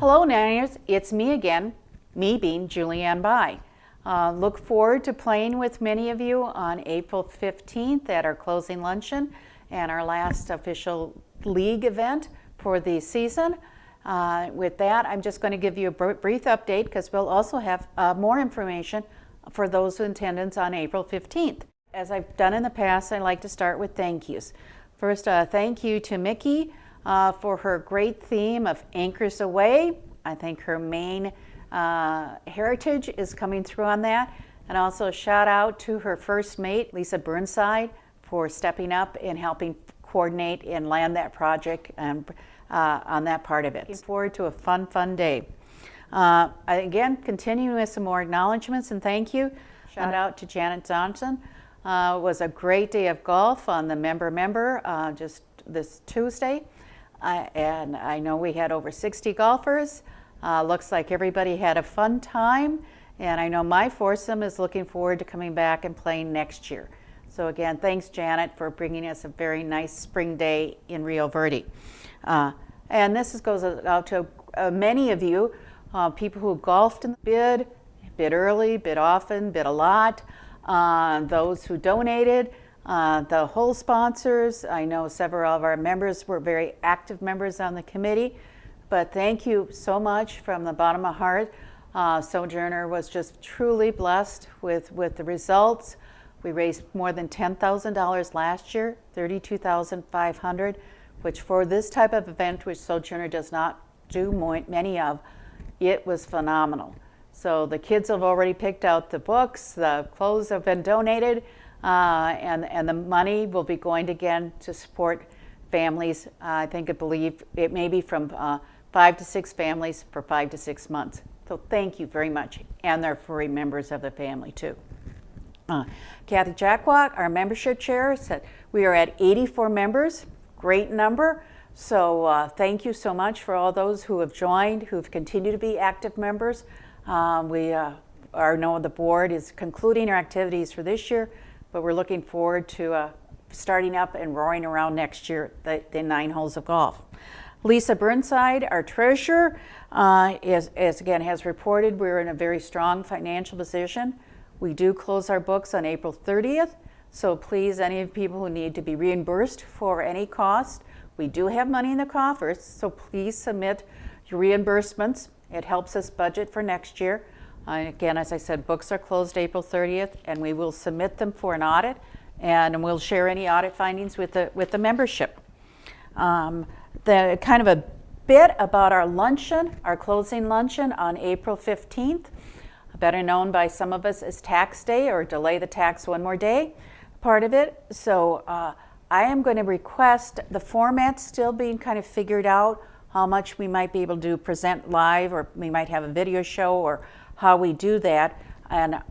Hello Niners, it's me again, me being Julianne Bai. Look forward to playing with many of you on April 15th at our closing luncheon and our last official league event for the season. With that, I'm just going to give you a brief update because we'll also have more information for those in attendance on April 15th. As I've done in the past, I like to start with thank yous. First, thank you to Mickey for her great theme of Anchors Away. I think her main heritage is coming through on that. And also a shout out to her first mate, Lisa Burnside, for stepping up and helping coordinate and land that project on that part of it. Looking forward to a fun day. Again, continuing with some more acknowledgments and thank you. Shout out to Janet Johnson. It was a great day of golf on the member just this Tuesday. And I know we had over 60 golfers. Looks like everybody had a fun time. And I know my foursome is looking forward to coming back and playing next year. So again, thanks Janet for bringing us a very nice spring day in Rio Verde. And this goes out to many of you, people who golfed in the bid early, bid often, bid a lot, those who donated, the whole sponsors. I know several of our members were very active members on the committee, but thank you so much from the bottom of my heart. Sojourner was just truly blessed with the results. We raised more than $10,000 last year, $32,500, which for this type of event, which Sojourner does not do many of, it was phenomenal. So the kids have already picked out the books, the clothes have been donated, and the money will be going again to support families. I believe it may be from 5 to 6 families for 5 to 6 months. So thank you very much. And they're furry members of the family too. Kathy Jackwak, our membership chair, said we are at 84 members, great number. So thank you so much for all those who have joined, who've continued to be active members. The board is concluding our activities for this year, but we're looking forward to starting up and roaring around next year, the 9 holes of golf. Lisa Burnside, our treasurer, has reported we're in a very strong financial position. We do close our books on April 30th, so please, any of the people who need to be reimbursed for any cost, we do have money in the coffers, so please submit your reimbursements. It helps us budget for next year. Again, as I said, books are closed April 30th, and we will submit them for an audit, and we'll share any audit findings with the membership. The kind of a bit about our luncheon, our closing luncheon on April 15th, better known by some of us as Tax Day or Delay the Tax One More Day part of it. So I am going to request the format still being kind of figured out, how much we might be able to present live, or we might have a video show, or how we do that, and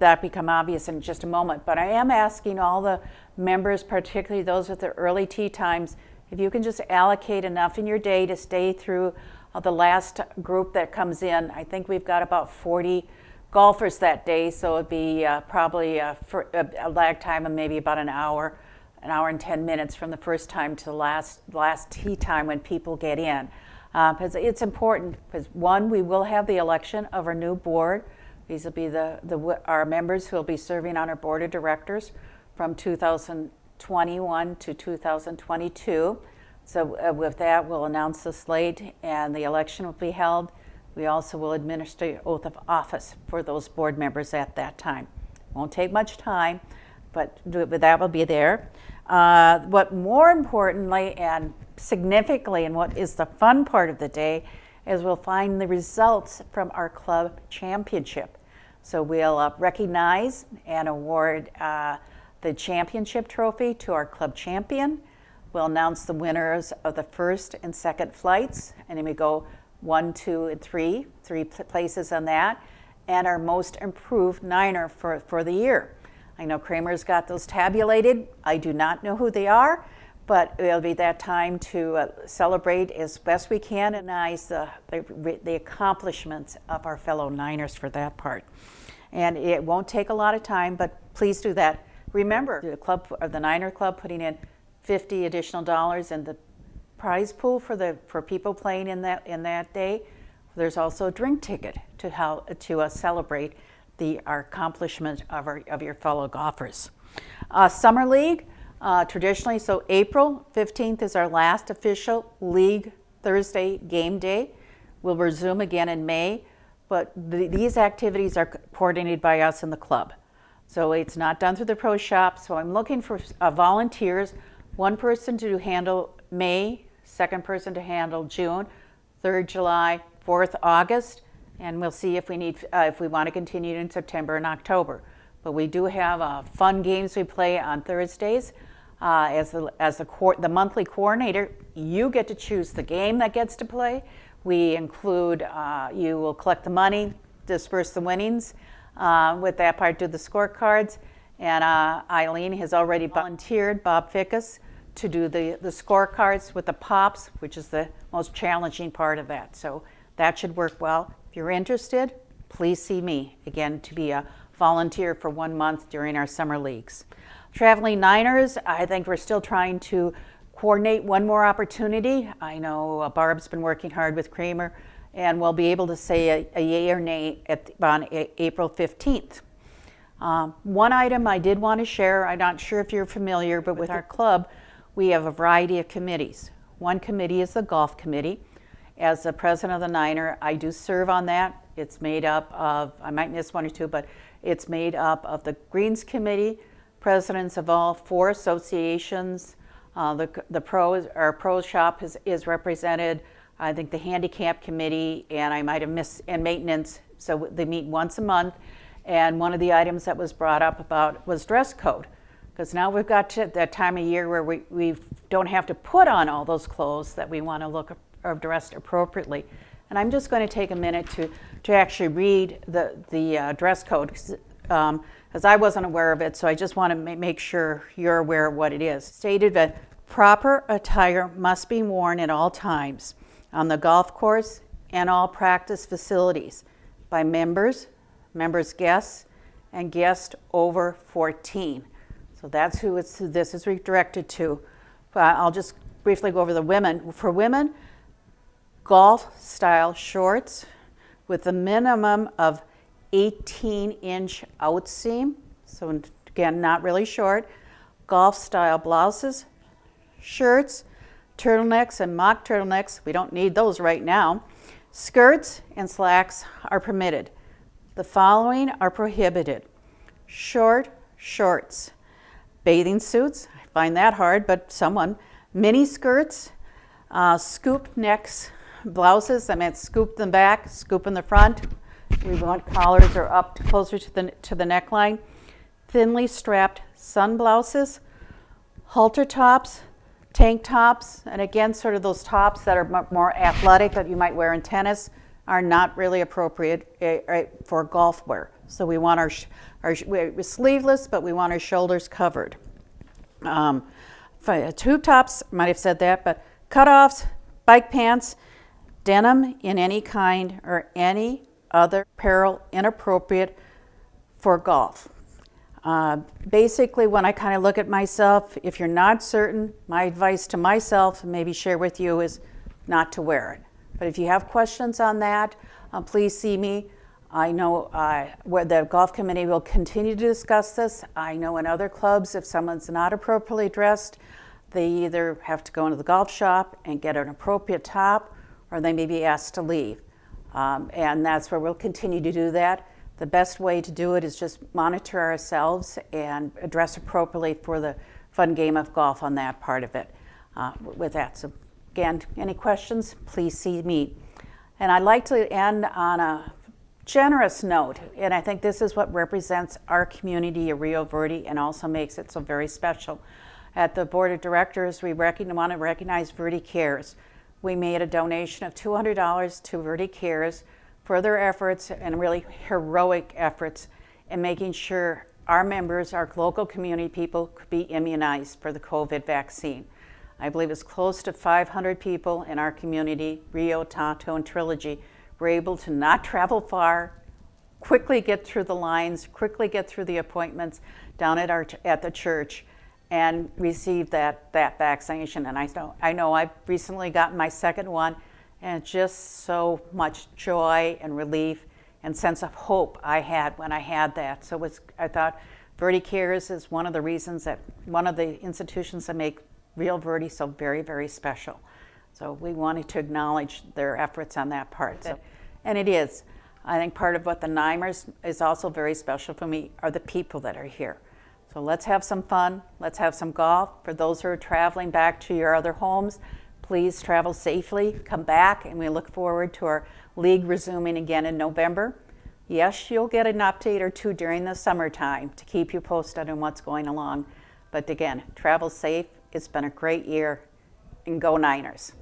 that become obvious in just a moment. But I am asking all the members, particularly those with the early tee times, if you can just allocate enough in your day to stay through the last group that comes in. I think we've got about 40 golfers that day, so it'd be probably for a lag time of maybe about an hour and 10 minutes from the first time to the last tee time when people get in. Because it's important, because one, we will have the election of our new board. These will be our members who will be serving on our board of directors from 2021 to 2022. So with that, we'll announce the slate and the election will be held. We also will administer the oath of office for those board members at that time. Won't take much time, but that will be there. What more importantly and significantly, and what is the fun part of the day, is we'll find the results from our club championship. So we'll recognize and award the championship trophy to our club champion. We'll announce the winners of the first and second flights, and then we go 1, 2, and 3 places on that, and our most improved Niner for the year. I know Kramer's got those tabulated. I do not know who they are, but it'll be that time to celebrate as best we can and recognize the accomplishments of our fellow Niners for that part. And it won't take a lot of time, but please do that. Remember, the Niner Club putting in $50 additional, and the prize pool for people playing in that day there's also a drink ticket to celebrate our accomplishment of your fellow golfers. Summer League, traditionally, so April 15th is our last official league Thursday game day. We'll resume again in May, but these activities are coordinated by us in the club. So it's not done through the pro shop, so I'm looking for volunteers, one person to handle May, second person to handle June, third July, fourth August, and we'll see if we want to continue in September and October. But we do have fun games we play on Thursdays. As the monthly coordinator, you get to choose the game that gets to play. We include, you will collect the money, disperse the winnings. With that part, do the scorecards. And Eileen has already volunteered, Bob Fickus, to do the scorecards with the pops, which is the most challenging part of that. So that should work well. If you're interested, please see me, again, to be a volunteer for 1 month during our summer leagues. Traveling Niners, I think we're still trying to coordinate one more opportunity. I know Barb's been working hard with Kramer, and we'll be able to say a yay or nay on April 15th. One item I did want to share, I'm not sure if you're familiar, but with our club, we have a variety of committees. One committee is the golf committee. As the president of the Niner, I do serve on that. It's made up of, I might miss one or two, but it's made up of the Greens Committee, presidents of all 4 associations. The pros, our pro shop is represented. I think the handicap committee, and I might have missed, and maintenance. So they meet once a month. And one of the items that was brought up about was dress code. Because now we've got to that time of year where we don't have to put on all those clothes that we want to look or dressed appropriately. And I'm just going to take a minute to actually read the dress code, because I wasn't aware of it, so I just want to make sure you're aware of what it is. Stated that proper attire must be worn at all times on the golf course and all practice facilities by members, guests, and guests over 14. So that's who this is directed to. I'll just briefly go over the women. For women, golf-style shorts with a minimum of 18-inch outseam, so again, not really short. Golf-style blouses, shirts, turtlenecks and mock turtlenecks, we don't need those right now. Skirts and slacks are permitted. The following are prohibited. Short shorts, bathing suits, I find that hard, but mini skirts, scoop necks, blouses, I meant scoop in the back, scoop in the front. We want collars are up closer to the neckline. Thinly strapped sun blouses, halter tops, tank tops, and again, sort of those tops that are more athletic that you might wear in tennis are not really appropriate for golf wear. So we want we're sleeveless, but we want our shoulders covered. Tube tops, might have said that, but cutoffs, bike pants, denim in any kind, or any other apparel inappropriate for golf. Basically, when I kind of look at myself, if you're not certain, my advice to myself, and maybe share with you, is not to wear it. But if you have questions on that, please see me. I know where the golf committee will continue to discuss this. I know in other clubs, if someone's not appropriately dressed, they either have to go into the golf shop and get an appropriate top, or they may be asked to leave. And that's where we'll continue to do that. The best way to do it is just monitor ourselves and dress appropriately for the fun game of golf on that part of it. With that, so again, any questions, please see me. And I'd like to end on a generous note, and I think this is what represents our community of Rio Verde and also makes it so very special. At the board of directors, we want to recognize Verde Cares. We made a donation of $200 to Verde Cares for their efforts, and really heroic efforts, in making sure our members, our local community people, could be immunized for the COVID vaccine. I believe it's close to 500 people in our community, Rio, Tonto, and Trilogy, were able to not travel far, quickly get through the lines, quickly get through the appointments down at the church, and receive that vaccination. And I know I've recently gotten my second one, and just so much joy and relief and sense of hope I had when I had that. So I thought Verde Cares is one of the reasons that one of the institutions that make Real Verde so very, very special. So we wanted to acknowledge their efforts on that part. So, and it is. I think part of what the Nimers is also very special for me are the people that are here. So let's have some fun. Let's have some golf. For those who are traveling back to your other homes, please travel safely, come back, and we look forward to our league resuming again in November. Yes, you'll get an update or two during the summertime to keep you posted on what's going along. But again, travel safe. It's been a great year, and go Niners.